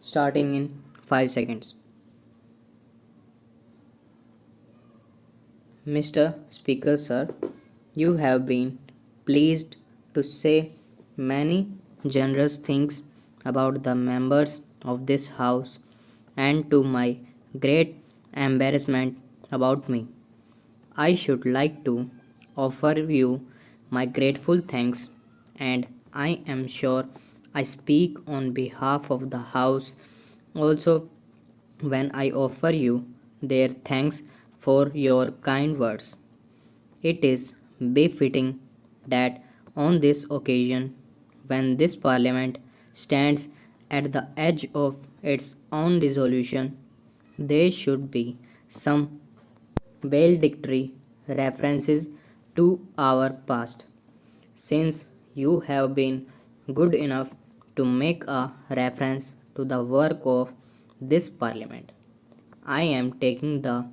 starting in 5 seconds. Mr. Speaker, sir, you have been pleased to say many generous things about the members of this House and to my great embarrassment about me. I should like to offer you my grateful thanks, and I am sure I speak on behalf of the House also when I offer you their thanks for your kind words. It is befitting that on this occasion, when this Parliament stands at the edge of its own dissolution, there should be some valedictory references to our past. Since you have been good enough to make a reference to the work of this Parliament, I am taking the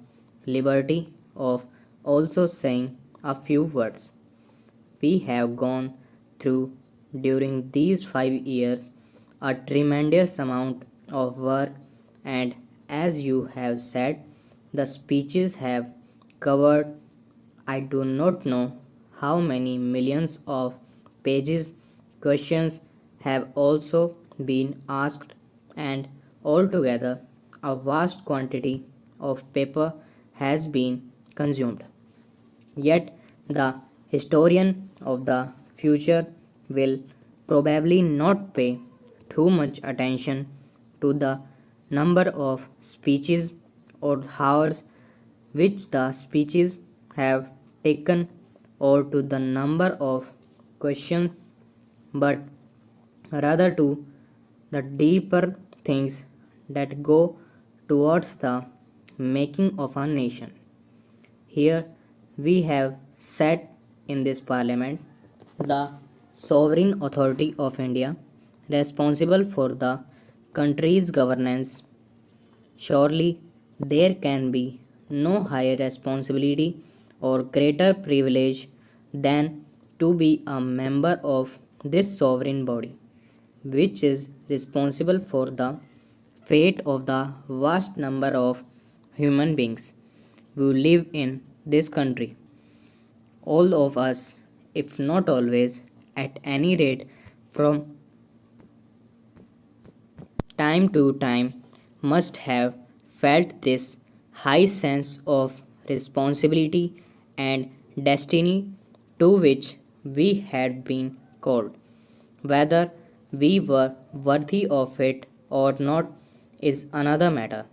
liberty of also saying a few words. We have gone through during these 5 years a tremendous amount of work, and as you have said, the speeches have covered I do not know how many millions of pages. Questions have also been asked, and altogether a vast quantity of paper has been consumed. Yet the historian of the future will probably not pay too much attention to the number of speeches or hours which the speeches have taken or to the number of questions, but rather to the deeper things that go towards the making of a nation. Here we have sat in this parliament, the sovereign authority of India, responsible for the country's governance. Surely there can be no higher responsibility or greater privilege than to be a member of this sovereign body, which is responsible for the fate of the vast number of human beings who live in this country. All of us, if not always, at any rate, from time to time, must have felt this high sense of responsibility and destiny to which we had been called. Whether we were worthy of it or not is another matter.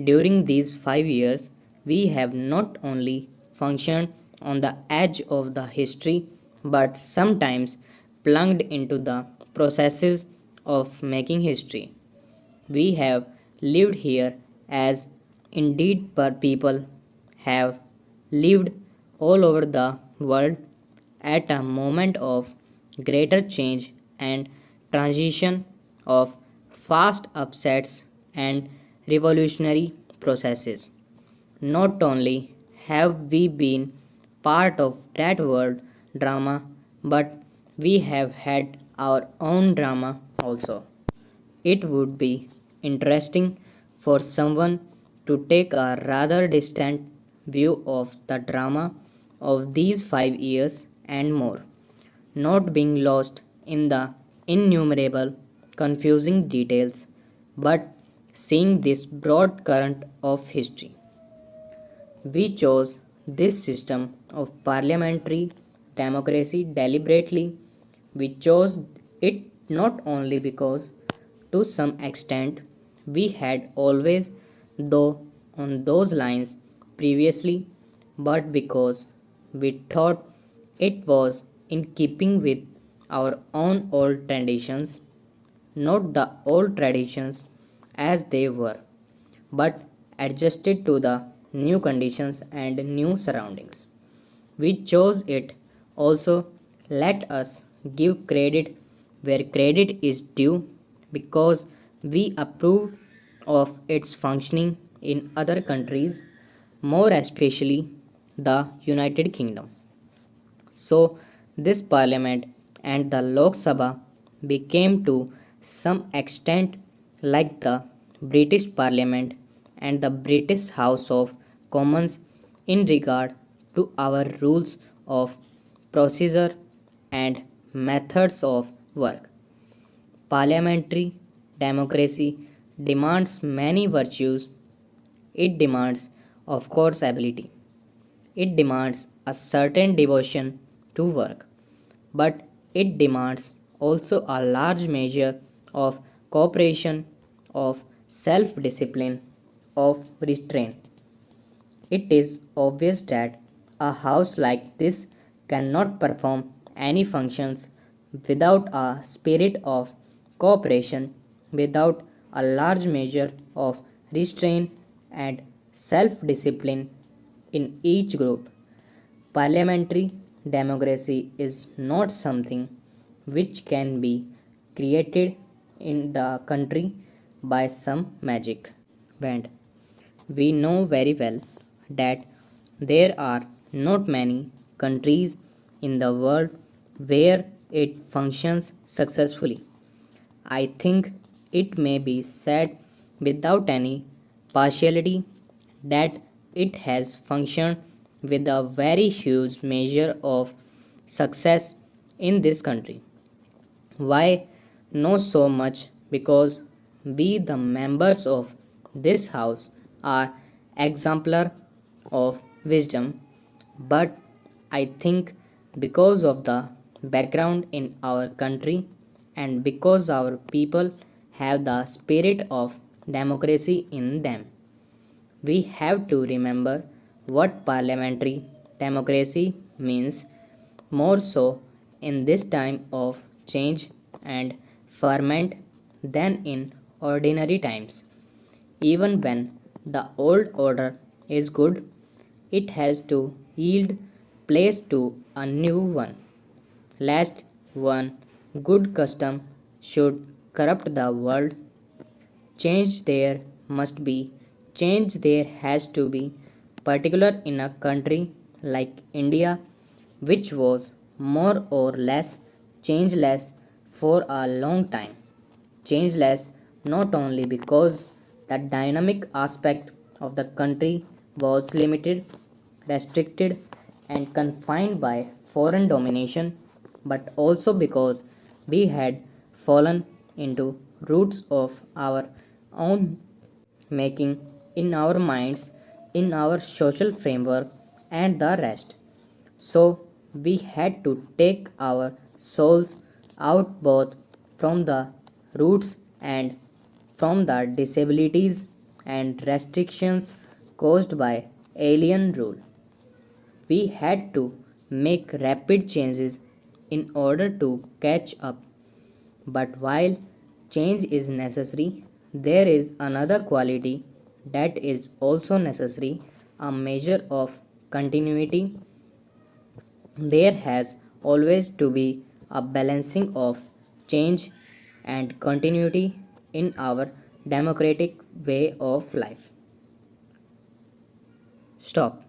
During these 5 years, we have not only functioned on the edge of the history but sometimes plunged into the processes of making history. We have lived here as indeed per people have lived all over the world at a moment of greater change and transition, of fast upsets and revolutionary processes. Not only have we been part of that world drama, but we have had our own drama also. It would be interesting for someone to take a rather distant view of the drama of these 5 years and more, not being lost in the innumerable confusing details, but seeing this broad current of history. We chose this system of parliamentary democracy deliberately. We chose it not only because, to some extent, we had always, though on those lines previously, but because we thought it was in keeping with our own old traditions, not the old traditions as they were, but adjusted to the new conditions and new surroundings. We chose it. Also, let us give credit where credit is due because we approved of its functioning in other countries, more especially the United Kingdom. So, this parliament and the Lok Sabha became to some extent like the British Parliament and the British House of Commons in regard to our rules of procedure and methods of work. Parliamentary democracy demands many virtues. It demands, of course, ability. It demands a certain devotion to work, but it demands also a large measure of cooperation, of self discipline, of restraint. It is obvious that a house like this cannot perform any functions without a spirit of cooperation, without a large measure of restraint and self discipline in each group. Parliamentary democracy is not something which can be created in the country by some magic wand. We know very well that there are not many countries in the world where it functions successfully. I think it may be said without any partiality that it has functioned with a very huge measure of success in this country. Why know so much? Because we, the members of this house, are exemplar of wisdom, but I think because of the background in our country and because our people have the spirit of democracy in them, we have to remember what parliamentary democracy means more so in this time of change and ferment than in ordinary times. Even when the old order is good, it has to yield place to a new one. Lest one good custom should corrupt the world, change there must be, change there has to be, particular in a country like India, which was more or less changeless for a long time. Changeless not only because the dynamic aspect of the country was limited, restricted, and confined by foreign domination, but also because we had fallen into roots of our own making in our minds, in our social framework, and the rest. So we had to take our souls out both from the roots and from the disabilities and restrictions caused by alien rule. We had to make rapid changes in order to catch up. But while change is necessary, there is another quality that is also necessary, a measure of continuity. There has always to be a balancing of change and continuity in our democratic way of life. Stop.